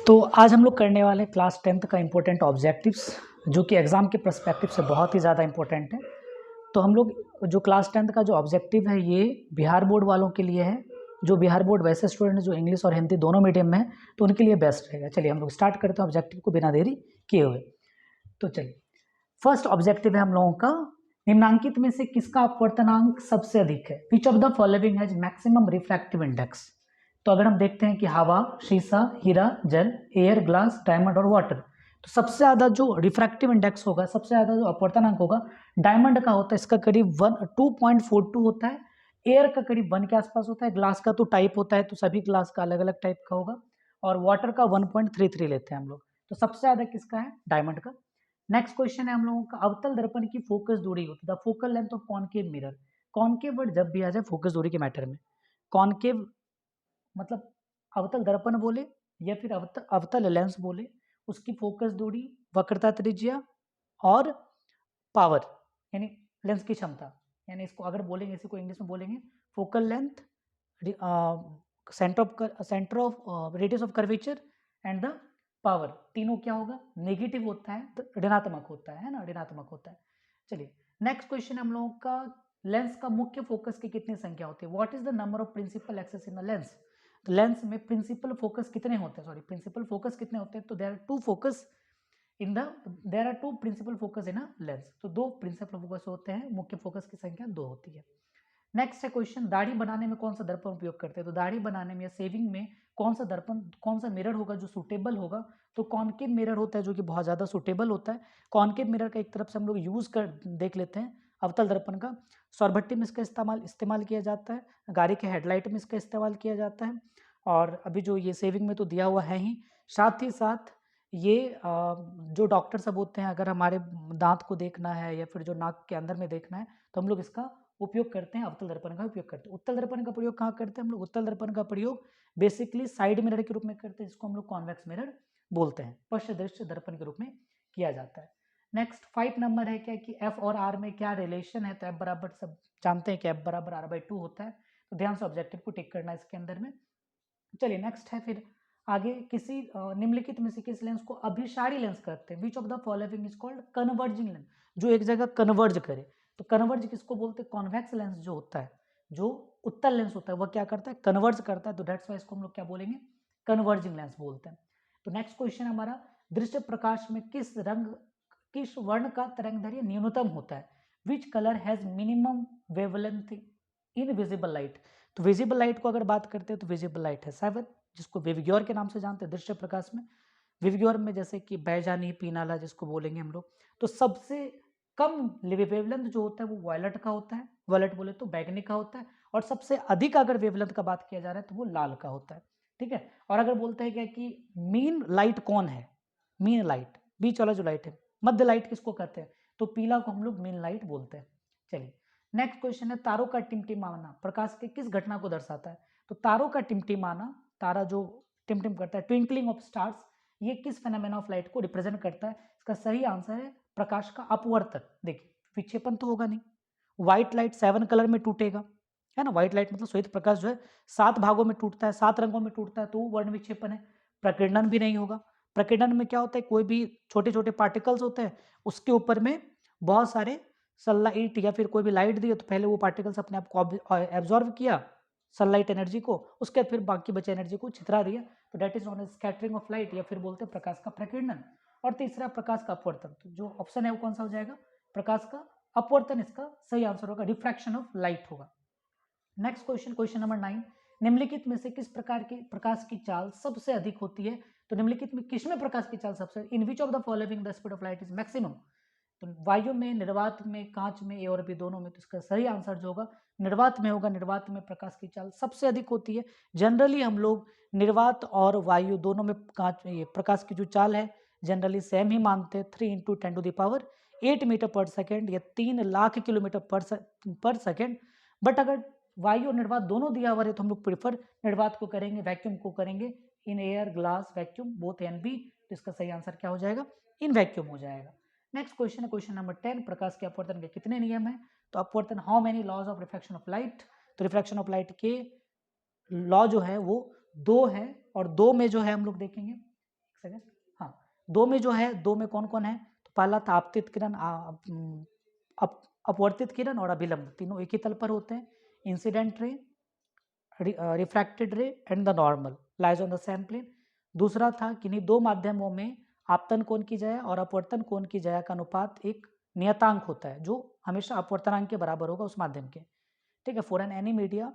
तो आज हम लोग करने वाले हैं क्लास 10th का इम्पोर्टेंट ऑब्जेक्टिव्स, जो कि एग्ज़ाम के पर्सपेक्टिव से बहुत ही ज़्यादा इम्पोर्टेंट है। तो हम लोग जो क्लास 10th का जो ऑब्जेक्टिव है ये बिहार बोर्ड वालों के लिए है। जो बिहार बोर्ड वैसे स्टूडेंट जो इंग्लिश और हिंदी दोनों मीडियम में है तो उनके लिए बेस्ट रहेगा। चलिए हम लोग स्टार्ट करते हैं ऑब्जेक्टिव को बिना देरी किए हुए। तो चलिए फर्स्ट ऑब्जेक्टिव है हम लोगों का, निम्नांकित में से किसका अपवर्तनांक सबसे अधिक है? विच of the following has maximum refractive index? तो अगर हम देखते हैं कि हवा, शीशा, हीरा, जल, एयर, ग्लास, डायमंड और वाटर, तो सबसे ज्यादा जो रिफ्रैक्टिव इंडेक्स होगा, सबसे ज्यादा जो अपवर्तनांक होगा डायमंड का होता है। इसका करीब 2.42 होता है। एयर का करीब 1 के आसपास होता है। ग्लास का तो टाइप होता है तो सभी ग्लास का अलग अलग टाइप का होगा। और वाटर का 1.33 लेते हैं हम लोग। तो सबसे ज्यादा किसका है? डायमंड का। नेक्स्ट क्वेश्चन है हम लोगों का, अवतल दर्पण की फोकस दूरी होती है, the focal length of concave mirror. Concave word जब भी आ जाए फोकस दूरी के मैटर में, कॉनकेव मतलब अवतल दर्पण बोले या फिर अवतल लेंस बोले, उसकी फोकस दूरी, वक्रता त्रिज्या और पावर यानी लेंस की क्षमता, यानी इसको अगर बोलेंगे, इसी को इंग्लिश में बोलेंगे focal length, centre of radius of curvature and the power. तीनों क्या होगा? नेगेटिव होता है तो ऋणात्मक होता है ना, ऋणात्मक होता है। चलिए नेक्स्ट क्वेश्चन हम लोगों का, लेंस का मुख्य फोकस की कितनी संख्या होती है? What is the number of principal axes in the lens? तो लेंस में प्रिंसिपल फोकस कितने होते हैं? सॉरी, प्रिंसिपल फोकस कितने होते हैं? तो there are two focus in the there are two principal focus in a lens. तो दो प्रिंसिपल फोकस होते हैं, मुख्य फोकस की संख्या 2 होती है। नेक्स्ट है क्वेश्चन, दाढ़ी बनाने में कौन सा दर्पण उपयोग करते हैं? तो दाढ़ी बनाने में या सेविंग में कौन सा दर्पण, कौन सा मिरर होगा जो सुटेबल होगा? तो कॉनकेव मिरर होता है जो कि बहुत ज़्यादा सुटेबल होता है। कॉनकेव मिरर का एक तरफ से हम लोग यूज़ कर देख लेते हैं अवतल दर्पण का। सौरभट्टी में इसका इस्तेमाल किया जाता है, गाड़ी के हेडलाइट में इसका इस्तेमाल किया जाता है, और अभी जो ये सेविंग में तो दिया हुआ है ही। साथ ही साथ ये जो डॉक्टर सब होते हैं, अगर हमारे दांत को देखना है या फिर जो नाक के अंदर में देखना है तो हम लोग इसका उपयोग करते हैं, अवतल दर्पण का उपयोग करते हैं। उत्तल दर्पण का प्रयोग कहाँ करते हैं हम लोग? उत्तल दर्पण का प्रयोग बेसिकली साइड मिरर के रूप में करते हैं, जिसको हम लोग कॉन्वेक्स मिरर बोलते हैं, पश्च दृश्य दर्पण के रूप में किया जाता है। नेक्स्ट 5 नंबर है क्या कि एफ और आर में क्या रिलेशन है? तो एफ बराबर, सब जानते हैं कि एफ बराबर r/2 होता है। तो ध्यान से ऑब्जेक्टिव को टिक करना है इसके अंदर में। चलिए नेक्स्ट है फिर आगे, किसी निम्नलिखित में से किस लेंस को अभिसारी लेंस कहते हैं? विच of the following is called converging lens? जो एक जगह कन्वर्ज करे। तो कन्वर्ज किसको बोलते हैं? कॉन्वेक्स लेंस जो होता है, जो उत्तल लेंस होता है, वह क्या करता है? कन्वर्ज करता है। तो दैट्स वाई इसको हम लोग क्या बोलेंगे? कन्वर्जिंग लेंस बोलते हैं। तो नेक्स्ट क्वेश्चन हमारा, दृश्य प्रकाश में किस वर्ण का तरंगदैर्घ्य न्यूनतम होता है? Which colour has minimum wavelength in visible light? तो विजिबल लाइट को अगर बात करते हैं तो विजिबल लाइट है 7, जिसको विवग्योर के नाम से जानते हैं दृश्य प्रकाश में। विवग्योर में जैसे कि बैजानी, पीनाला जिसको बोलेंगे हम लोग। तो सबसे कम वेवलेंथ जो होता है वो वायलट का होता है, वायलट बोले तो बैगनी का होता है। और सबसे अधिक अगर वेवलेंथ का बात किया जा रहा है तो वो लाल का होता है। ठीक है। और अगर बोलते हैं क्या कि मीन लाइट कौन है? मीन लाइट, बीच वाला जो लाइट है, मध्य लाइट किसको कहते हैं? तो पीला को हम लोग मीन लाइट बोलते हैं। चलिए नेक्स्ट क्वेश्चन है, तारों का टिमटिमाना प्रकाश के किस घटना को दर्शाता है? तो तारों का टिमटिमाना, तारा जो टिमटिम करता है, ट्विंकलिंग ऑफ स्टार्स, ये किस फेनोमेना ऑफ लाइट को रिप्रेजेंट करता है? इसका सही आंसर है प्रकाश का अपवर्तन। देखिए विक्षेपण तो होगा नहीं, व्हाइट लाइट 7 कलर में टूटेगा, है ना। व्हाइट लाइट मतलब श्वेत प्रकाश जो है 7 भागों में टूटता है, 7 रंगों में टूटता है, तो वर्ण विक्षेपण है। प्रकीर्णन भी नहीं होगा। प्रकीर्णन में क्या होता है? कोई भी छोटे छोटे पार्टिकल्स होते हैं, उसके ऊपर में बहुत सारे सनलाइट या फिर कोई भी लाइट दी तो पहले वो पार्टिकल्स अपने आप को एब्जॉर्व किया सनलाइट एनर्जी को, उसके बाद फिर बाकी बचे एनर्जी को छितरा दिया। तो that is known as scattering of light, या फिर बोलते हैं प्रकाश का प्रकीर्णन। और तीसरा प्रकाश का अपवर्तन। तो जो ऑप्शन है वो कौन सा हो जाएगा? प्रकाश का अपवर्तन इसका सही आंसर होगा, रिफ्रैक्शन ऑफ लाइट होगा। नेक्स्ट क्वेश्चन, क्वेश्चन नंबर 9, निम्नलिखित में से किस प्रकार की प्रकाश की चाल सबसे अधिक होती है? तो निम्नलिखित में किसमें प्रकाश की चाल सबसे, in which of the following the speed of light is maximum? तो वायु में, निर्वात में, कांच में, ए और बी दोनों में। तो इसका सही आंसर जो होगा निर्वात में होगा। निर्वात में प्रकाश की चाल सबसे अधिक होती है। जनरली हम लोग निर्वात और वायु दोनों में कांच ये प्रकाश की जो चाल है जनरली सेम ही मानते हैं, 3 × 10⁸ मीटर पर सेकेंड या 3 लाख किलोमीटर पर सेकेंड। बट अगर वायु और निर्वात दोनों दिया हुआ है तो हम लोग प्रेफर निर्वात को करेंगे, वैक्यूम को करेंगे। In air, glass, vacuum both and B. तो इसका सही आंसर क्या हो जाएगा? इन वैक्यूम हो जाएगा। नेक्स्ट क्वेश्चन है क्वेश्चन नंबर 10, प्रकाश के अपवर्तन के कितने नियम है? तो अपवर्तन, how many laws of refraction of light? तो रिफ्रैक्शन ऑफ लाइट के लॉ जो है वो 2 है, और 2 में जो है हम लोग देखेंगे सेकेंड, हाँ, दो में जो है, दो में कौन कौन है, तो पहला था आपतित किरण, अपवर्तित किरण और अभिलंब, तीनों एक ही तल पर होते हैं। Incident ray, refracted ray and the normal lies on the same plane. दूसरा था किन्हीं दो माध्यमों में आपतन कोण की जया और अपवर्तन कोण की जया का अनुपात एक नियतांक होता है जो हमेशा अपवर्तनांक के बराबर होगा उस माध्यम के, ठीक है। For an any media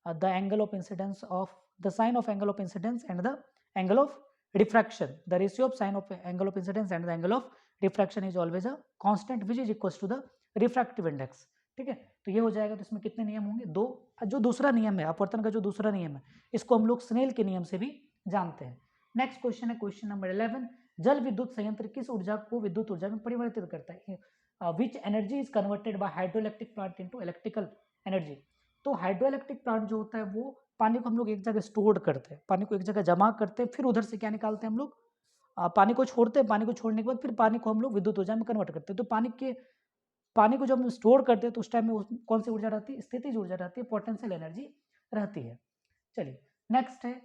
the angle of incidence of the sine of angle of incidence and the angle of refraction, the ratio of sine of angle of incidence and the angle of refraction is always a constant which is equal to the refractive index, ठीक है। तो ये हो जाएगा। तो इसमें कितने नियम होंगे, दो। जो दूसरा नियम है अपवर्तन का, जो दूसरा नियम है, इसको हम लोग स्नेल के नियम से भी जानते हैं। नेक्स्ट क्वेश्चन है क्वेश्चन नंबर 11, जल विद्युत संयंत्र किस ऊर्जा को विद्युत ऊर्जा में परिवर्तित करता है, which energy is converted bye hydroelectric plant into electrical energy. तो हाइड्रोइलेक्ट्रिक प्लांट जो होता है वो पानी को हम लोग एक जगह स्टोर करते हैं, पानी को एक जगह जमा करते हैं, फिर उधर से क्या निकालते हैं हम लोग, पानी को छोड़ते हैं, पानी को छोड़ने के बाद फिर पानी को हम लोग विद्युत ऊर्जा में कन्वर्ट करते हैं। तो पानी को जब हम स्टोर करते हैं तो उस टाइम में कौन सी ऊर्जा रहती है, स्थितिज ऊर्जा रहती है, पोटेंशियल एनर्जी रहती है। चलिए नेक्स्ट है,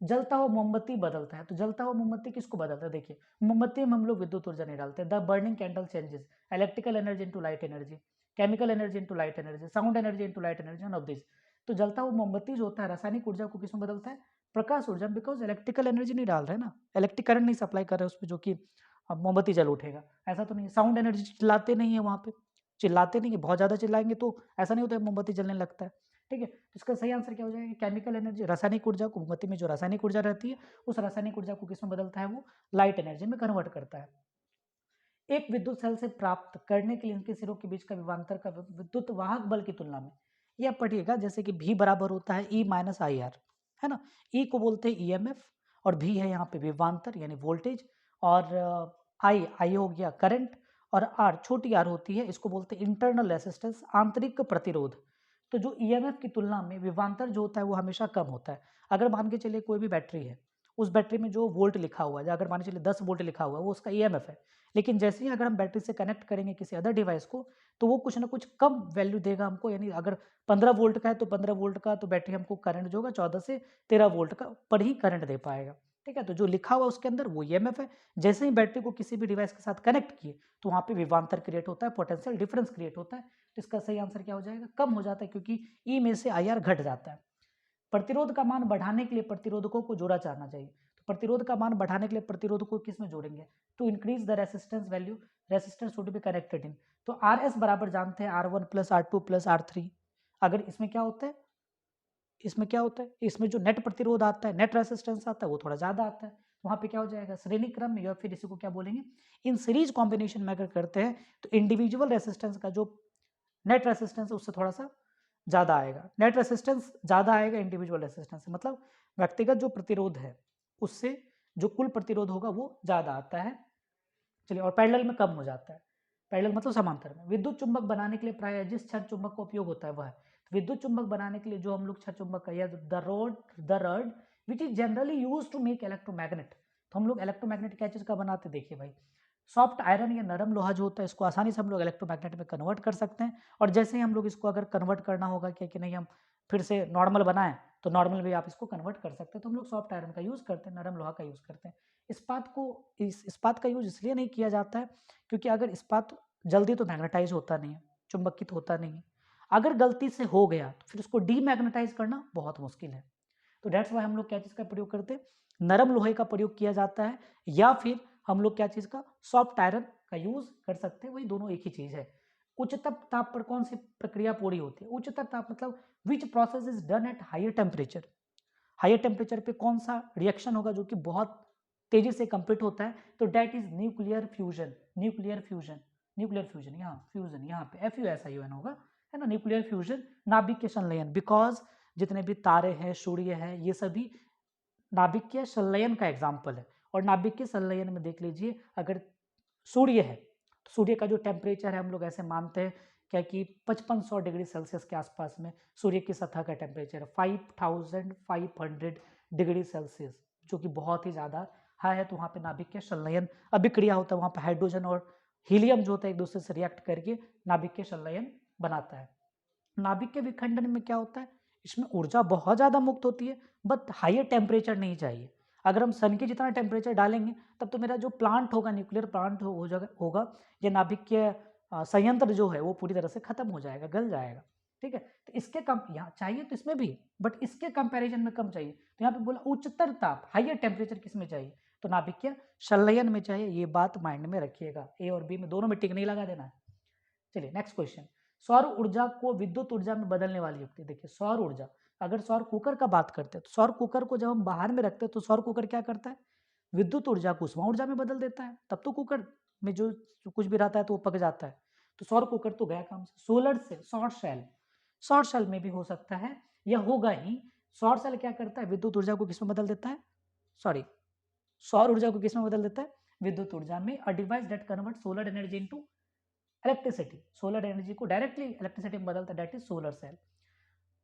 जलता हुआ मोमबत्ती बदलता है। तो जलता हुआ मोमबत्ती किसको बदलता है, देखिए मोमबत्ती में हम लोग विद्युत ऊर्जा नहीं डालते। The burning candle changes electrical energy into light energy, chemical energy into light energy, sound energy into light energy, none of this. तो जलता हुआ मोमबत्ती जो होता है रासायनिक ऊर्जा को किसमें बदलता है, प्रकाश ऊर्जा, बिकॉज इलेक्ट्रिकल एनर्जी नहीं डाल रहे हैं ना, इलेक्ट्रिक करंट नहीं सप्लाई कर रहे हैं उसमें जो कि अब मोमबत्ती जल उठेगा, ऐसा तो नहीं है। साउंड एनर्जी चिल्लाते नहीं है वहाँ पे, चिल्लाते नहीं है, बहुत ज़्यादा चिल्लाएंगे तो ऐसा नहीं होता है मोमबत्ती जलने लगता है, ठीक है। तो इसका सही आंसर क्या हो जाएगा, केमिकल एनर्जी, रासायनिक ऊर्जा को, मोमबत्ती में जो रासायनिक ऊर्जा रहती है उस रासायनिक ऊर्जा को किसमें बदलता है, वो लाइट एनर्जी में कन्वर्ट करता है। एक विद्युत सेल से प्राप्त करने के लिए इनके सिरों के बीच का विभवांतर का विद्युत वाहक बल की तुलना में, यह पढ़िएगा जैसे कि V बराबर होता है E माइनस आई आर, है ना। E को बोलते हैं EMF और V है यहाँ पे विभवांतर यानी वोल्टेज, और आई हो गया करंट, और R छोटी r होती है, इसको बोलते हैं इंटरनल रेसिस्टेंस, आंतरिक प्रतिरोध। तो जो EMF की तुलना में विभवांतर जो होता है वो हमेशा कम होता है। अगर मान के चलिए कोई भी बैटरी है, उस बैटरी में जो वोल्ट लिखा हुआ है, अगर मान के चलिए 10 वोल्ट लिखा हुआ है, वो उसका EMF है। लेकिन जैसे ही अगर हम बैटरी से कनेक्ट करेंगे किसी अदर डिवाइस को, तो वो कुछ ना कुछ कम वैल्यू देगा हमको, यानी अगर 15 वोल्ट का है तो 15 वोल्ट का तो बैटरी हमको करंट जो होगा 14 से 13 वोल्ट का पर ही करंट दे पाएगा, ठीक है। तो जो लिखा हुआ उसके अंदर वो EMF है। जैसे ही बैटरी को किसी भी डिवाइस के साथ कनेक्ट किए तो वहाँ पे विभवांतर क्रिएट होता है, पोटेंशियल डिफरेंस क्रिएट होता है। तो इसका सही आंसर क्या हो जाएगा, कम हो जाता है, क्योंकि ई में से IR घट जाता है। प्रतिरोध का मान बढ़ाने के लिए प्रतिरोधकों को जोड़ा जाना चाहिए। तो प्रतिरोध का मान बढ़ाने के लिए प्रतिरोधकों को किस में जोड़ेंगे, to increase the resistance value, resistance should be connected in. तो RS बराबर जानते हैं R1 plus R2 plus R3। अगर इसमें क्या होता है, इसमें जो नेट प्रतिरोध आता है, नेट रेसिस्टेंस आता है, वो थोड़ा ज्यादा आता है। वहाँ पे क्या हो जाएगा, श्रेणी क्रम में, या फिर इसी को क्या बोलेंगे, इन सीरीज कॉम्बिनेशन में अगर करते हैं तो इंडिविजुअल रेसिस्टेंस का जो नेट रेसिस्टेंस है उससे थोड़ा सा ज़्यादा आएगा। नेट रेसिस्टेंस ज़्यादा आएगा इंडिविजुअल रेसिस्टेंस से, मतलब व्यक्तिगत जो प्रतिरोध है उससे जो कुल प्रतिरोध होगा वो ज़्यादा आता है। चलिए, और पैरेलल में कम हो जाता है। पैरेलल मतलब समांतर में। विद्युत चुंबक बनाने के लिए प्राय जिस क्षण चुंबक का उपयोग होता है वह है। विद्युत चुंबक बनाने के लिए जो हम लोग क्षण चुंबक का, या the rod which is generally use to make electromagnet. तो हम लोग इलेक्ट्रोमैग्नेट क्या चीज़ का बनाते, देखिए भाई, सॉफ्ट आयरन या नरम लोहा जो होता है इसको आसानी से हम लोग इलेक्ट्रोमैग्नेट में कन्वर्ट कर सकते हैं। और जैसे ही हम लोग इसको अगर कन्वर्ट करना होगा क्या कि नहीं हम फिर से नॉर्मल बनाएं, तो नॉर्मल भी आप इसको कन्वर्ट कर सकते हैं। तो हम लोग सॉफ्ट आयरन का यूज़ करते हैं, नरम लोहा का यूज़ करते हैं। इस्पात का यूज इसलिए नहीं किया जाता है क्योंकि अगर इस्पात जल्दी तो मैग्नेटाइज होता नहीं है, चुंबकित होता नहीं है। अगर गलती से हो गया तो फिर उसको डीमैग्नेटाइज करना बहुत मुश्किल है। तो डेट्स वाई हम लोग क्या चीज़ का प्रयोग करते हैं, नरम लोहे का प्रयोग किया जाता है, या फिर हम लोग क्या चीज़ का, सॉफ्ट आयरन का यूज कर सकते हैं। वही दोनों एक ही चीज़ है। उच्चतम ताप पर कौन सी प्रक्रिया पूरी होती है, उच्चतम ताप मतलब which process is done at higher temperature. Higher temperature पे कौन सा रिएक्शन होगा जो कि बहुत तेजी से कंप्लीट होता है, तो डेट इज न्यूक्लियर फ्यूजन। यहाँ फ्यूजन, यहाँ पे FUSION होगा, है ना, न्यूक्लियर फ्यूजन, नाभिकीय संलयन। बिकॉज जितने भी तारे हैं, सूर्य है, ये सभी नाभिकीय संलयन का एग्जाम्पल है। और नाभिकीय संलयन में देख लीजिए, अगर सूर्य है तो सूर्य का जो टेम्परेचर है हम लोग ऐसे मानते हैं क्या कि 5500 डिग्री सेल्सियस के आसपास में सूर्य की सतह का टेम्परेचर है, 5500 डिग्री सेल्सियस, जो कि बहुत ही ज़्यादा हाई है। तो वहाँ पे नाभिकीय संलयन अभिक्रिया होता है, वहाँ पे हाइड्रोजन और हीलियम जो होता है एक दूसरे से रिएक्ट करके नाभिकीय संलयन बनाता है। नाभिकीय विखंडन में क्या होता है, इसमें ऊर्जा बहुत ज़्यादा मुक्त होती है, बट हायर टेम्परेचर नहीं चाहिए। अगर हम सन के जितना टेम्परेचर डालेंगे तब तो मेरा जो प्लांट होगा, न्यूक्लियर प्लांट होगा, ये नाभिकीय संयंत्र जो है वो पूरी तरह से खत्म हो जाएगा, गल जाएगा। ठीक है, तो इसके कम यहाँ चाहिए तो इसमें भी, बट इसके कंपैरिजन में कम चाहिए। तो यहाँ पे बोला उच्चतर ताप, हाइयर टेम्परेचर किस में चाहिए, तो नाभिकीय संलयन में चाहिए। ये बात माइंड में रखिएगा, ए और बी में दोनों में टिक नहीं लगा देना है। चलिए नेक्स्ट क्वेश्चन, सौर ऊर्जा को विद्युत ऊर्जा में बदलने वाली युक्ति। देखिए सौर ऊर्जा, अगर सौर कुकर का बात करते हैं तो सौर कुकर को जब हम बाहर में रखते हैं तो सौर कुकर क्या करता है, विद्युत ऊर्जा को उष्मा ऊर्जा में बदल देता है, तब तो कुकर में जो कुछ भी रहता है तो वो पक जाता है। तो सौर कुकर तो गया काम से। सोलर से शॉर्ट सेल, शॉर्ट सेल में भी हो सकता है या होगा ही। शॉर्ट सेल क्या करता है, विद्युत ऊर्जा को किस में बदल देता है, सॉरी सौर ऊर्जा को किस में बदल देता है, विद्युत ऊर्जा में। A device that convert solar energy into electricity, solar energy को डायरेक्टली इलेक्ट्रिसिटी में बदलता है, दैट इज सोलर सेल।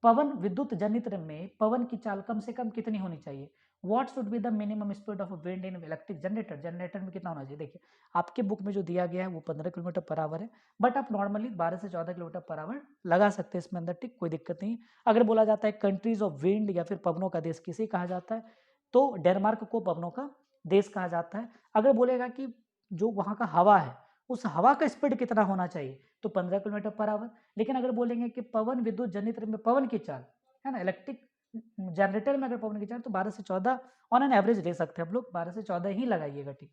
पवन विद्युत जनित्र में पवन की चाल कम से कम कितनी होनी चाहिए, what should be the minimum speed of wind in electric generator, generator में कितना होना चाहिए। देखिए आपके बुक में जो दिया गया है वो 15 किलोमीटर पर आवर है, बट आप नॉर्मली 12 से 14 किलोमीटर पर आवर लगा सकते हैं इसमें अंदर, ठीक, कोई दिक्कत नहीं। अगर बोला जाता है कंट्रीज ऑफ विंड या फिर पवनों का देश किसे कहा जाता है, तो डेनमार्क को पवनों का देश कहा जाता है। अगर बोलेगा कि जो वहाँ का हवा है उस हवा का स्पीड कितना होना चाहिए, तो 15 किलोमीटर पर आवर। लेकिन अगर बोलेंगे कि पवन विद्युत जनित्र में पवन की चाल है ना, इलेक्ट्रिक जनरेटर में अगर पवन की चाल तो 12 से 14 ऑन एन एवरेज ले सकते हैं हम लोग, 12 से 14 ही लगाइएगा, ठीक।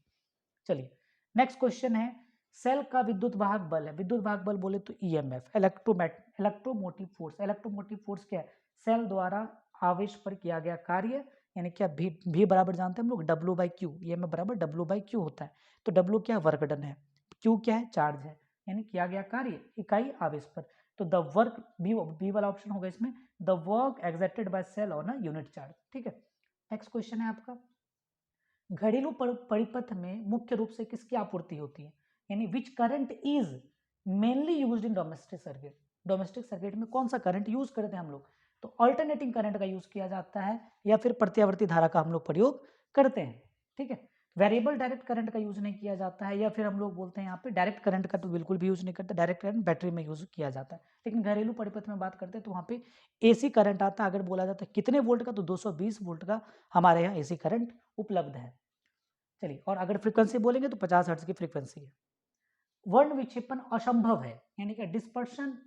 चलिए नेक्स्ट क्वेश्चन है, सेल का विद्युत वाहक बल है, विद्युत वाहक बल बोले तो EMF, electromotive force. Electromotive force क्या है, सेल द्वारा आवेश पर किया गया कार्य, यानी क्या भी बराबर जानते हैं हम लोग डब्ल्यू बाई क्यू, ईएमएफ बराबर डब्ल्यू बाई क्यू होता है। तो डब्ल्यू क्या है, वर्क डन है, क्यू क्या है, चार्ज है, यानी किया गया कार्य इकाई आवेश पर। तो द वर्क, बी वाला ऑप्शन होगा इसमें, the work exerted by cell on a unit charge, ठीक है। नेक्स्ट क्वेश्चन है आपका, घरेलू परिपथ में मुख्य रूप से किसकी आपूर्ति होती है, यानी विच current is mainly used in domestic circuit, domestic circuit में कौन सा करंट यूज करते हैं हम लोग, तो अल्टरनेटिंग करंट का यूज किया जाता है या फिर प्रत्यावर्ती धारा का हम लोग प्रयोग करते हैं, ठीक है। वेरिएबल डायरेक्ट करंट का यूज नहीं किया जाता है, या फिर हम लोग बोलते हैं यहाँ पे डायरेक्ट करंट का तो बिल्कुल भी यूज नहीं करते, डायरेक्ट करंट बैटरी में यूज किया जाता है। लेकिन घरेलू परिपथ में बात करते हैं तो वहाँ पे एसी करंट आता है। अगर बोला जाता है कितने वोल्ट का, तो 220 वोल्ट का हमारे यहाँ एसी करंट उपलब्ध है। चलिए, और अगर फ्रीक्वेंसी बोलेंगे तो 50 हर्ट्ज की फ्रीक्वेंसी है। वर्ण विक्षेपण असंभव है, यानी कि dispersion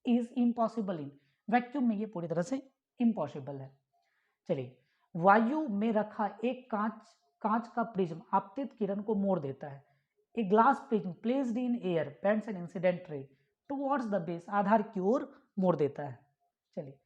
is impossible in vacuum में, ये पूरी तरह से इम्पॉसिबल है। चलिए, वायु में रखा एक कांच का प्रिज्म आपतित किरण को मोड़ देता है। A glass prism placed in air bends an incident ray towards the base, आधार की ओर मोड़ देता है। चलिए,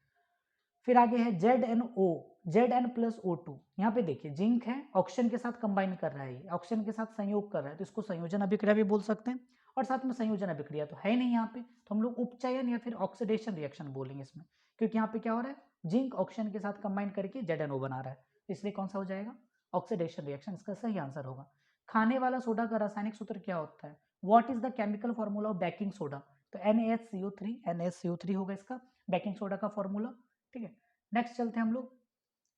फिर आगे है ZnO, Zn प्लस O2। यहाँ पे देखिए जिंक है, ऑक्सीजन के साथ कंबाइन कर रहा है, ऑक्सीजन के साथ संयोग कर रहा है, तो इसको संयोजन अभिक्रिया भी बोल सकते हैं। और साथ में संयोजन अभिक्रिया तो है नहीं यहाँ पे, तो हम लोग उपचयन या फिर ऑक्सीडेशन रिएक्शन बोलेंगे इसमें, क्योंकि यहाँ पे क्या हो रहा है, जिंक ऑक्सीजन के साथ कंबाइन करके ZnO बना रहा है, इसलिए कौन सा हो जाएगा, ऑक्सीडेशन रिएक्शन इसका सही आंसर होगा। खाने वाला सोडा का रासायनिक सूत्र क्या होता है, what is the chemical formula of baking soda, तो NaCO3 होगा इसका बेकिंग सोडा का फॉर्मूला, ठीक है। नेक्स्ट चलते हैं हम लोग,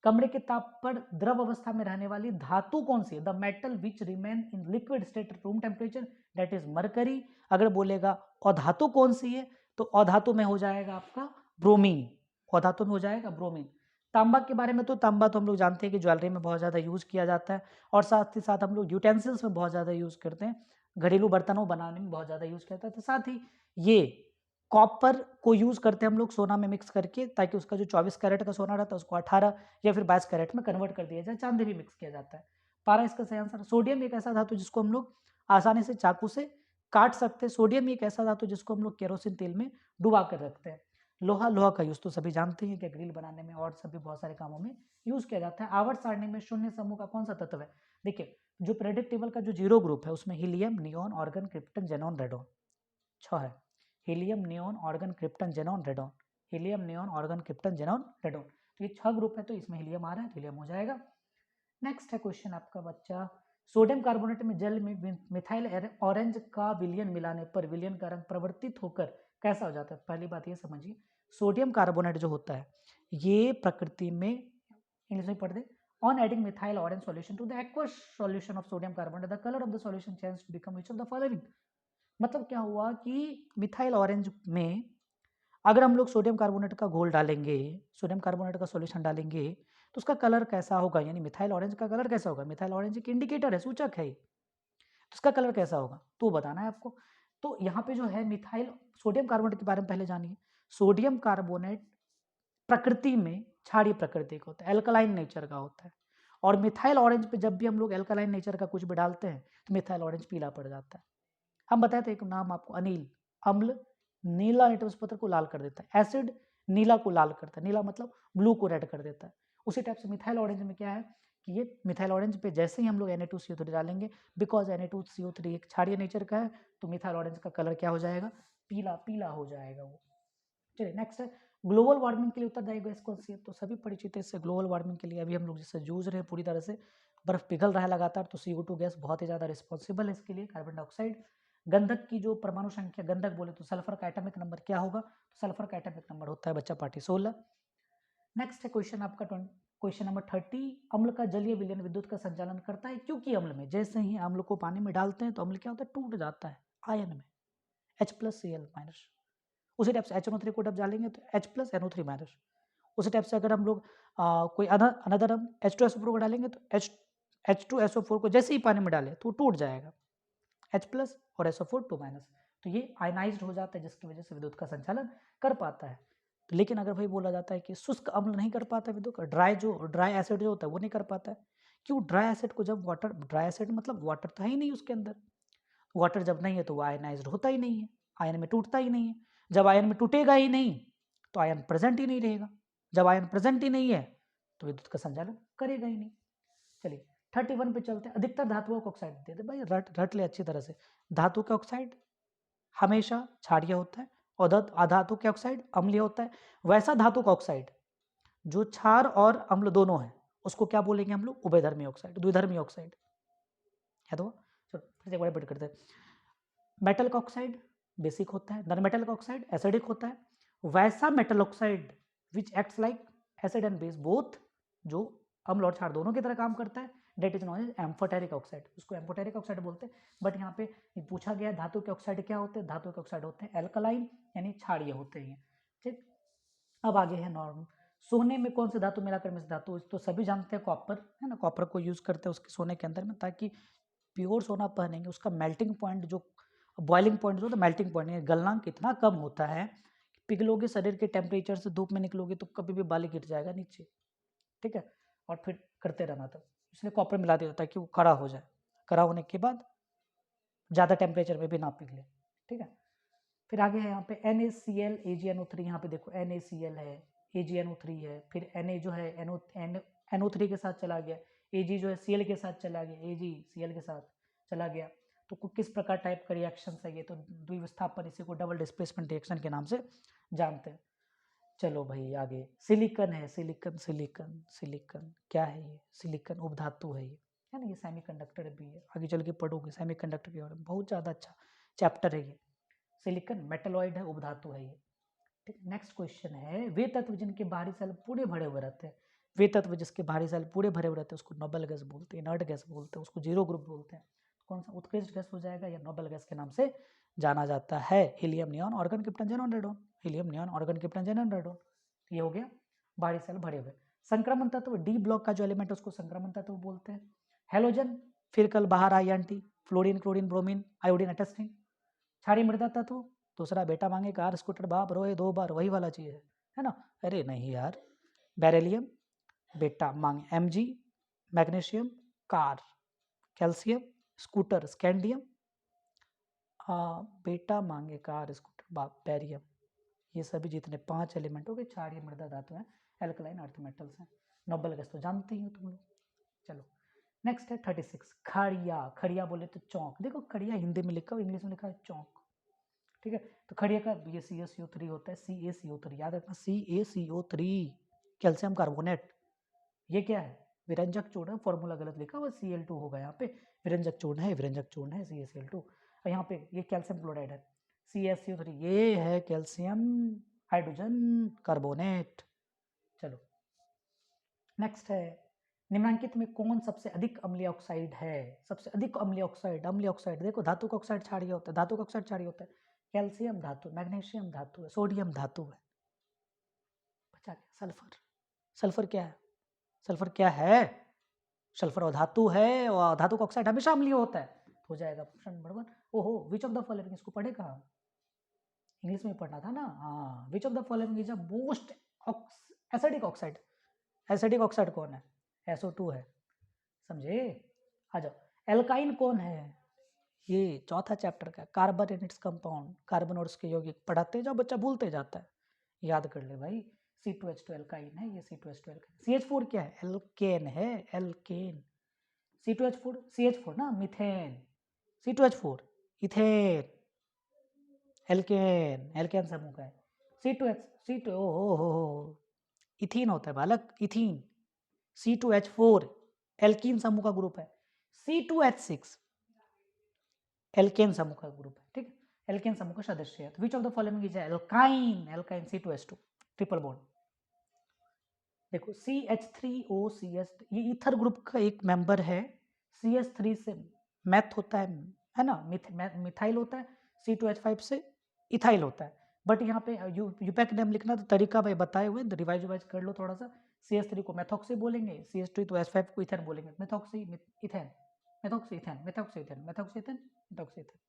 कमरे के ताप पर द्रव अवस्था में रहने वाली धातु कौन सी है, the metal which remain in liquid state room temperature, that is mercury. अगर बोलेगा अधातु कौन सी है, तो अधातु में हो जाएगा आपका ब्रोमीन, अधातु में हो जाएगा ब्रोमीन। तांबा के बारे में तो तांबा तो हम लोग जानते हैं कि ज्वेलरी में बहुत ज़्यादा यूज किया जाता है, और साथ ही साथ हम लोग यूटेंसिल्स में बहुत ज़्यादा यूज करते हैं, घरेलू बर्तनों बनाने में बहुत ज़्यादा यूज करता है। तो साथ ही ये कॉपर को यूज करते हैं हम लोग सोना में मिक्स करके, ताकि उसका जो 24 कैरेट का सोना रहता है उसको 18 या फिर 22 कैरेट में कन्वर्ट कर दिया जाए, चांदी भी मिक्स किया जाता है। पारा इसका सही आंसर। सोडियम एक ऐसा धातु जिसको हम लोग आसानी से चाकू से काट सकते हैं, सोडियम एक ऐसा धातु जिसको हम लोग केरोसिन तेल में डुबा कर रखते हैं। लोहा, लोहा का यूज तो सभी जानते हैं कि ग्रिल बनाने में और सभी बहुत सारे कामों में यूज किया जाता है। आवर्त सारणी में शून्य समूह का कौन सा तत्व है, देखिए जो पीरियोडिक टेबल का जो जीरो ग्रुप है उसमें helium, neon, organ, krypton, xenon, radon 6 है। Helium, neon, organ, krypton, xenon, radon, helium, neon, organ, krypton, xenon, radon, तो ये 6 ग्रुप है, तो इसमें हीलियम आ रहा है, तो हीलियम हो जाएगा। नेक्स्ट है क्वेश्चन आपका बच्चा, सोडियम कार्बोनेट में जल में मिथाइल ऑरेंज का विलयन मिलाने पर विलयन का रंग परिवर्तित होकर कैसा हो जाता है। पहली बात ये समझिए, सोडियम कार्बोनेट जो होता है ये प्रकृति में, इंग्लिश में पढ़ दे, on adding methyl orange solution to the aqueous solution of sodium carbonate the colour of the solution change to become which of the following. मतलब क्या हुआ कि मिथाइल ऑरेंज में अगर हम लोग सोडियम कार्बोनेट का घोल डालेंगे, सोडियम कार्बोनेट का सॉल्यूशन डालेंगे, तो उसका कलर कैसा होगा, यानी मिथाइल ऑरेंज का कलर कैसा होगा, मिथाइल ऑरेंज एक इंडिकेटर है, सूचक है, तो उसका कलर कैसा होगा तो बताना है आपको। तो यहाँ पे जो है मिथाइल सोडियम कार्बोनेट के बारे में पहले जानिए। सोडियम कार्बोनेट प्रकृति में क्षारीय प्रकृति का होता है, एल्कलाइन नेचर का होता है, और मिथाइल ऑरेंज पे जब भी हम लोग एल्कलाइन नेचर का कुछ भी डालते हैं तो मिथाइल ऑरेंज पीला पड़ जाता है। हम बताए थे एक नाम आपको, अनिल। अम्ल नीला लिटमस पत्र को लाल कर देता है, एसिड नीला को लाल करता है, नीला मतलब ब्लू को रेड कर देता है। उसी टाइप से मिथाइल ऑरेंज में क्या है कि ये मिथाइल ऑरेंज पे जैसे ही हम लोग Na2CO3 डालेंगे, बिकॉज Na2CO3 एक क्षारीय नेचर का है, तो मिथाइल ऑरेंज का कलर क्या हो जाएगा, पीला पीला हो जाएगा वो। चलिए नेक्स्ट है, ग्लोबल वार्मिंग के लिए उत्तरदायी गैस कौन सी है, तो सभी परिचित है इससे। ग्लोबल वार्मिंग के लिए अभी हम लोग जिससे जूझ रहे हैं पूरी तरह से, बर्फ पिघल रहा है लगातार, तो CO2 गैस बहुत ही ज़्यादा रिस्पॉन्सिबल है इसके लिए। कार्बन डाइऑक्साइड, गंधक की जो परमाणु संख्या, गंधक बोले तो सल्फर का एटॉमिक नंबर क्या होगा, तो सल्फर का एटॉमिक नंबर होता है बच्चा पार्टी 16। नेक्स्ट है क्वेश्चन आपका क्वेश्चन नंबर 30, अम्ल का जलीय विलयन विद्युत का संचालन करता है, क्योंकि अम्ल में जैसे ही अम्ल को पानी में डालते हैं तो अम्ल क्या होता है, टूट जाता है आयन में, H+Cl-। उसी टाइप से HNO3 को जब डालेंगे तो H+NO3-। उसी टाइप से अगर हम लोग कोई अनदर हम H2SO4 को डालेंगे तो H2SO4 को जैसे ही पानी में डालें तो टूट जाएगा, H+ और SO4 2-। तो ये आयनाइज्ड हो जाता है, जिसकी वजह से विद्युत का संचालन कर पाता है। तो लेकिन अगर वही बोला जाता है कि शुष्क अम्ल नहीं कर पाता विद्युत का, ड्राई एसिड जो होता है वो नहीं कर पाता है। क्यों, ड्राई एसिड को जब वाटर, ड्राई एसिड मतलब वाटर था ही नहीं उसके अंदर, वाटर जब नहीं है तो वो आयनाइज्ड होता ही नहीं है, आयन में टूटता ही नहीं है। जब आयन में टूटेगा ही नहीं तो आयन प्रेजेंट ही नहीं रहेगा, जब आयन प्रेजेंट ही नहीं है तो विद्युत का संचालन करेगा ही नहीं। चलिए 31 पे चलते हैं, अधिकतर धातुओं का ऑक्साइड दे दे भाई, रट ले अच्छी तरह से। धातु का ऑक्साइड हमेशा क्षारीय होता है, और अधातु के ऑक्साइड अम्लीय होता है। वैसा धातु का ऑक्साइड जो क्षार और अम्ल दोनों है उसको क्या बोलेंगे हम लोग, उभयधर्मी ऑक्साइड, द्विधर्मी ऑक्साइड है। तो फिर से एक बार रिपीट करते हैं, मेटल का ऑक्साइड बेसिक होता है, नॉन मेटल का ऑक्साइड एसिडिक होता है। वैसा metal oxide which acts like acid and base both, जो अम्ल और क्षार दोनों की तरह काम करता है, that is known as amphoteric oxide, उसको एम्फोटेरिक ऑक्साइड बोलते हैं। बट यहाँ पे पूछा गया धातु के ऑक्साइड क्या होते हैं, धातु के ऑक्साइड होते हैं एल्कलाइन यानी क्षारीय होते हैं। ठीक, अब आगे है नॉर्म, सोने में कौन सी धातु मिलाकर मिश्र धातु, तो सभी जानते हैं कॉपर है ना, कॉपर को यूज करते हैं उसके सोने के अंदर में, ताकि प्योर सोना पहनेंगे उसका मेल्टिंग पॉइंट जो बॉइलिंग पॉइंट जो होता है, मेल्टिंग पॉइंट गलनांक इतना कम होता है, पिघलोगे शरीर के टेम्परेचर से, धूप में निकलोगे तो कभी भी बाली गिर जाएगा नीचे, ठीक है, और फिर करते रहना था, इसलिए कॉपर मिला दिया ताकि वो कड़ा हो जाए, कड़ा होने के बाद ज़्यादा टेम्परेचर में भी ना पिघले, ठीक है। फिर आगे है यहाँ पे NaCl AgNO3, यहाँ पे देखो NaCl है, AgNO3 है, फिर Na जो है NO3 के साथ चला गया, Ag जो है Cl के साथ चला गया, Ag Cl के साथ चला गया, तो किस प्रकार टाइप का रिएक्शन है ये, तो द्विविस्थापन, इसी को डबल डिस्प्लेसमेंट रिएक्शन के नाम से जानते हैं। चलो भाई आगे, सिलिकॉन है, सिलिकॉन सिलिकॉन सिलिकॉन क्या है ये, सिलिकॉन उपधातु है ये, है ना, ये सेमीकंडक्टर भी है, आगे चल के पढ़ोगे सेमीकंडक्टर के बारे में, बहुत ज़्यादा अच्छा चैप्टर है ये। सिलिकॉन मेटलॉइड है, उपधातु है ये। ठीक, नेक्स्ट क्वेश्चन है, वे तत्व जिनके बाहरी सेल पूरे भरे हुए रहते हैं, वे तत्व जिसके बाहरी सेल पूरे भरे हुए रहते हैं उसको नोबल गैस बोलते हैं, इनर्ट गैस बोलते हैं, उसको जीरो ग्रुप बोलते हैं। कौन सा उत्कृष्ट गैस हो जाएगा, या नोबल गैस के नाम से जाना जाता है। Helium neon organ krypton xenon radon, helium neon organ krypton xenon radon, ये हो गया बाहरी सेल भरे हुए। संक्रमण तत्व, डी ब्लॉक का जो एलिमेंट है उसको संक्रमण तत्व बोलते हैं। हेलोजन, फिर कल बाहर आई एंटी, fluorine chlorine bromine iodine astatine. क्षारीय मृदा तत्व, दूसरा बेटा मांगे कार स्कूटर बाप रोए 2 बार, वही वाला चीज है ना, अरे नहीं यार, बेरिलियम बेटा मांगे Mg, magnesium car, calcium scooter scandium, बेटा मांगे कार स्कूटर बाप बैरियम। ये सभी जितने 5 एलिमेंट हो गए क्षारीय मृदा धातु हैं, एल्कलाइन अर्थ मेटल्स हैं। नोबल गैस तो जानते ही हो तुम लोग। चलो नेक्स्ट है 36, खड़िया, खड़िया बोले तो चौक, देखो खड़िया हिंदी में लिखा हो, इंग्लिश में लिखा है चौक, ठीक है। तो खड़िया का ये CaCO3 होता है, CaCO3 याद रखना, CaCO3 कैल्शियम कार्बोनेट, ये क्या है, विरंजक चूर्ण है, फॉर्मूला गलत लिखा हुआ, Cl2 होगा यहाँ पे, विरंजक चूर्ण है, विरंजक चूर्ण है CaCl2, और यहाँ पे ये कैल्शियम क्लोराइड है CaCO3, ये है कैल्शियम हाइड्रोजन कार्बोनेट। चलो नेक्स्ट है, निम्नलिखित में कौन सबसे अधिक अम्लीय ऑक्साइड है, सबसे अधिक अम्लीय ऑक्साइड, अम्लीय ऑक्साइड देखो, धातु का ऑक्साइड क्षारीय होता है, धातु का ऑक्साइड क्षारीय होता है, कैल्शियम धातु, मैग्नीशियम धातु है, सोडियम धातु है, बचा गया सल्फर। सल्फर क्या है, सल्फर क्या है? सल्फर अधातु है और धातु का ऑक्साइड हमेशा अम्लीय होता है। तो हो जाएगा ऑप्शन नंबर 1। ओहो, विच ऑफ द फॉलोइंग, इसको पढ़े कहाँ? इंग्लिश में पढ़ना था ना। हाँ, विच of the following is a most acidic oxide. Acidic oxide कौन है? SO2 है, समझे? आ जाओ, एल्काइन कौन है? ये चौथा चैप्टर का carbon and its compound, carbon और उसके यौगिक पढ़ाते जाओ, बच्चा भूलते जाता है, याद कर ले भाई। C2H2 एल्काइन है, ये C2H2 एल्काइन। CH4 क्या है? एल्केन है, एल्केन। C2H4 CH4 ना, methane. C2H4 ethane, alkene, alkene समूह का है। C2H C2 ओ इथीन होता है बालक, इथीन। C2H4 एल्कीन समूह का ग्रुप है। C2H6 एल्केन समूह का ग्रुप है, ठीक है, एल्केन समूह का सदस्य है। विच of the following is alkyne? Alkyne C2H2 triple bond. देखो CH3OCH, ये ईथर ग्रुप का एक मेंबर है। CH3 से मैथ होता है ना, मिथाइल होता है। C2H5 से इथाइल होता है। बट यहाँ पे यूपैक नेम लिखना तो तरीका भाई बताए हुए, रिवाइज कर लो थोड़ा सा। CH3 को मेथॉक्सी बोलेंगे, CH3 तो H5 को इथेन बोलेंगे। Methoxy ethane, methoxy ethane, methoxy ethane, methoxy ethane, methoxy ethane.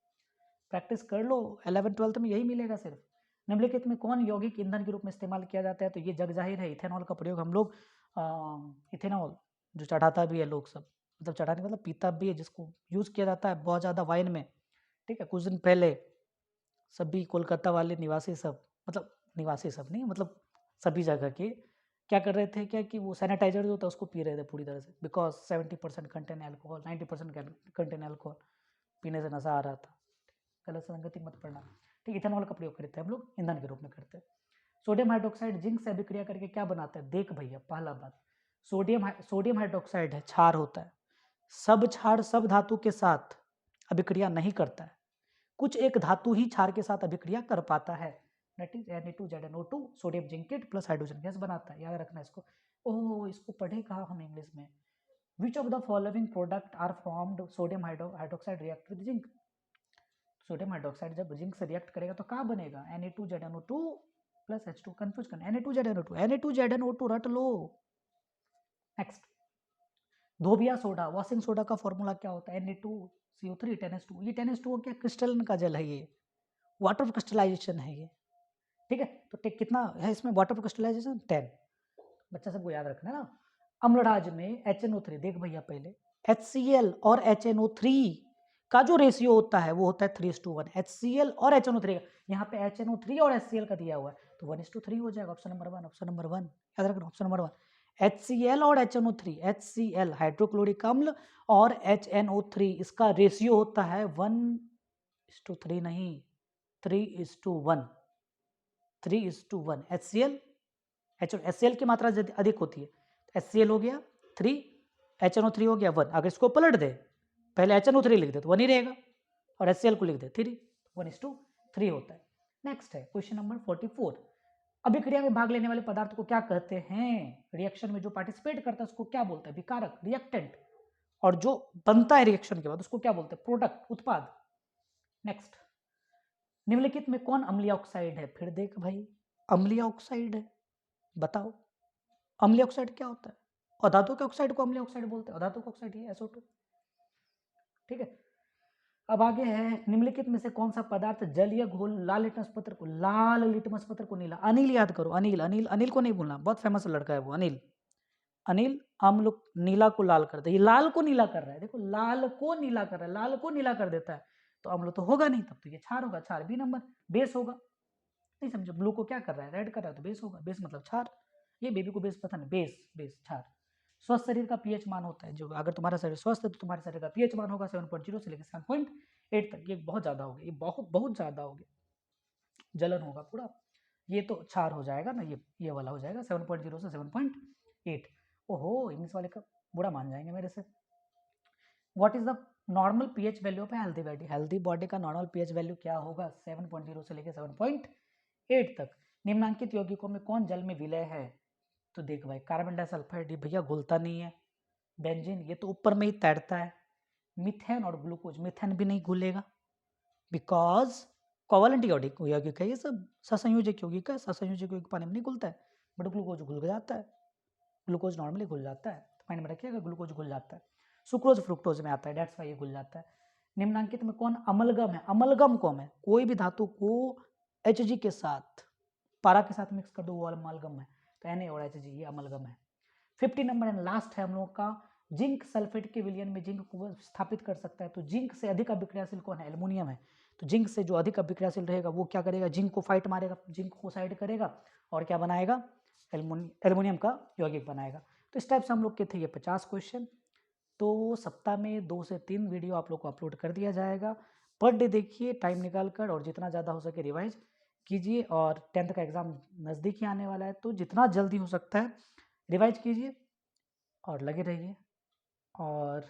Practice कर लो, 11th-12th में यही मिलेगा सिर्फ। निम्नलिखित में कौन यौगिक ईंधन के रूप में इस्तेमाल किया जाता है? तो ये जग जाहिर है, इथेनॉल का प्रयोग हम लोग इथेनॉल जो चढ़ाता भी है लोग सब, मतलब चढ़ाने मतलब पीता भी है, जिसको यूज़ किया जाता है बहुत ज़्यादा वाइन में, ठीक है। कुछ दिन पहले सभी कोलकाता वाले निवासी सब, मतलब निवासी सब नहीं, मतलब सभी जगह के क्या कर रहे थे, क्या कि वो सैनिटाइजर जो होता है उसको पी रहे थे पूरी तरह से, because 70% contain alcohol, 90% contain alcohol, पीने से नशा आ रहा था। गलत संगति मत पड़ना, ठीक। इथेनॉल का प्रयोग करते हैं हम लोग, ईंधन के रूप में करते हैं। सोडियम हाइड्रोक्साइड जिंक से अभिक्रिया करके क्या बनाता है? देख भैया, पहला बात, सोडियम हाइड्रोक्साइड है, क्षार होता है। सब क्षार सब धातु के साथ अभिक्रिया नहीं करता है, कुछ एक धातु ही क्षार के साथ अभिक्रिया कर पाता है, that is Na2ZnO2, sodium zincate plus hydrogen gas बनाता है, याद रखना इसको। ओह, इसको पढ़े कहा हम इंग्लिश में? Which of the following product are formed sodium hydroxide react with zinc? Sodium hydroxide जब जिंक से रिएक्ट करेगा तो क्या बनेगा? Na2ZnO2 प्लस H2, कंफ्यूज करना, Na2ZnO2 रट लो। नेक्स्ट, धोबिया सोडा, वॉशिंग सोडा का फॉर्मूला क्या होता है? Na2CO3 10H2। ये 10H2 क्या क्रिस्टलन का जल है, ये वाटर ऑफ क्रिस्टलाइजेशन है ये, ठीक है। तो टेक कितना है इसमें वाटर ऑफ क्रिस्टलाइजेशन? 10। बच्चा सबको याद रखना है ना। अम्लराज में HNO3, देख भैया पहले HCl और HNO3 का जो रेशियो होता है वो होता है 3:1। HCl और HNO3 का, यहाँ पे HNO3 और HCl का दिया हुआ है तो 1:3 हो जाएगा। ऑप्शन नंबर 1, ऑप्शन नंबर 1 याद रखना, ऑप्शन नंबर 1। HCl और HNO3, HCl हाइड्रोक्लोरिक अम्ल और HNO3 इसका रेशियो होता है 1:3 नहीं, 3:1, 3:1। HCl की मात्रा अधिक होती है, HCl हो गया 3, HNO3 हो गया 1। अगर इसको पलट दे, पहले HNO3 लिख दे तो 1 ही रहेगा, और HCl को लिख दे 3, 1:3 होता है। नेक्स्ट है क्वेश्चन नंबर 44। अभिक्रिया में भाग लेने वाले पदार्थ को क्या कहते हैं? रिएक्शन में जो पार्टिसिपेट करता है उसको क्या बोलते हैं? विकारक, रिएक्टेंट। और जो बनता है रिएक्शन के बाद उसको क्या बोलते हैं? प्रोडक्ट, उत्पाद। नेक्स्ट, निम्नलिखित में कौन अम्लीय ऑक्साइड है? फिर देख भाई, अम्लीय ऑक्साइड है, बताओ अम्लीय ऑक्साइड क्या होता है? अधातु के ऑक्साइड को अम्लीय ऑक्साइड बोलते हैं, अधातु का ऑक्साइड ये SO2, ठीक है। अब आगे है, निम्नलिखित में से कौन सा पदार्थ जलीय घोल लाल लिटमस पत्र को, लाल लिटमस पत्र को नीला, अनिल याद करो, अनिल, अनिल, अनिल को नहीं भूलना, बहुत फेमस लड़का है वो अनिल। अनिल अम्ल नीला को लाल कर दे, ये लाल को नीला कर रहा है, देखो लाल को नीला कर रहा है, लाल को नीला कर देता है तो अम्ल तो होगा नहीं, तब तो ये क्षार होगा, क्षार B नंबर, बेस होगा। नहीं समझो, ब्लू को क्या कर रहा है? रेड कर रहा है तो बेस होगा, बेस मतलब क्षार। ये बेबी को बेस पता नहीं, बेस, बेस क्षार। स्वस्थ शरीर का पीएच मान होता है, जो अगर तुम्हारा शरीर स्वस्थ है तो तुम्हारे शरीर का पीएच मान होगा 7.0 से लेकर 7.8 तक। ये बहुत ज्यादा हो गया, ये बहुत बहुत ज्यादा हो गया, जलन होगा पूरा, ये तो क्षार हो जाएगा ना, ये वाला हो जाएगा 7.0 से 7.8। ओहो, इंग्लिश वाले का बुरा मान जाएंगे मेरे से। What is the normal pH value of healthy body? Healthy body का नॉर्मल पीएच वैल्यू क्या होगा? 7.0 से लेकर 7.8 तक। निम्नांकित यौगिकों में कौन जल में विलय है? तो देख भाई, कार्बन डाइसल्फाइड ये भैया घुलता नहीं है, बेंजीन ये तो ऊपर में ही तैरता है, मीथेन और ग्लूकोज, मीथेन भी नहीं घुलेगा बिकॉज कोवलेंट यौगिक है, ये सब ससंयोजक यौगिक है, ससंयोजक यौगिक पानी में नहीं घुलता है, बट ग्लूकोज घुल जाता है। ग्लूकोज नॉर्मली घुल जाता है, तो माइंड में रखिएगा ग्लूकोज घुल जाता है। सुक्रोज फ्रुक्टोज में आता है, डेट्स वाई ये घुल जाता है। निम्नांकित में कौन अमलगम है? अमलगम कौन है? कोई भी धातु को Hg के साथ, पारा के साथ मिक्स कर दो वो अमलगम है, तो Na और Hg ये अमलगम है। 50 नंबर एंड लास्ट है हम लोग का, जिंक सल्फेट के विलयन में जिंक को स्थापित कर सकता है, तो जिंक से अधिक अभिक्रियाशील कौन है? एल्युमिनियम है। तो जिंक से जो अधिक अभिक्रियाशील रहेगा वो क्या करेगा? जिंक को फाइट मारेगा, जिंक को साइड करेगा और क्या बनाएगा? एल्युमिनियम का यौगिक बनाएगा। तो इस टाइप से हम लोग के थे ये 50 क्वेश्चन। तो सप्ताह में 2 से 3 वीडियो आप लोग को अपलोड कर दिया जाएगा। पर डे देखिए टाइम निकाल कर, और जितना ज़्यादा हो सके रिवाइज कीजिए। और 10th का एग्ज़ाम नज़दीक ही आने वाला है, तो जितना जल्दी हो सकता है रिवाइज कीजिए और लगे रहिए। और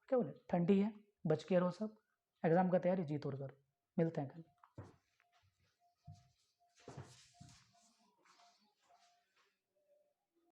क्या बोले, ठंडी है, बच के रहो सब, एग्ज़ाम का तैयारी जी तोड़ करो। मिलते हैं कल।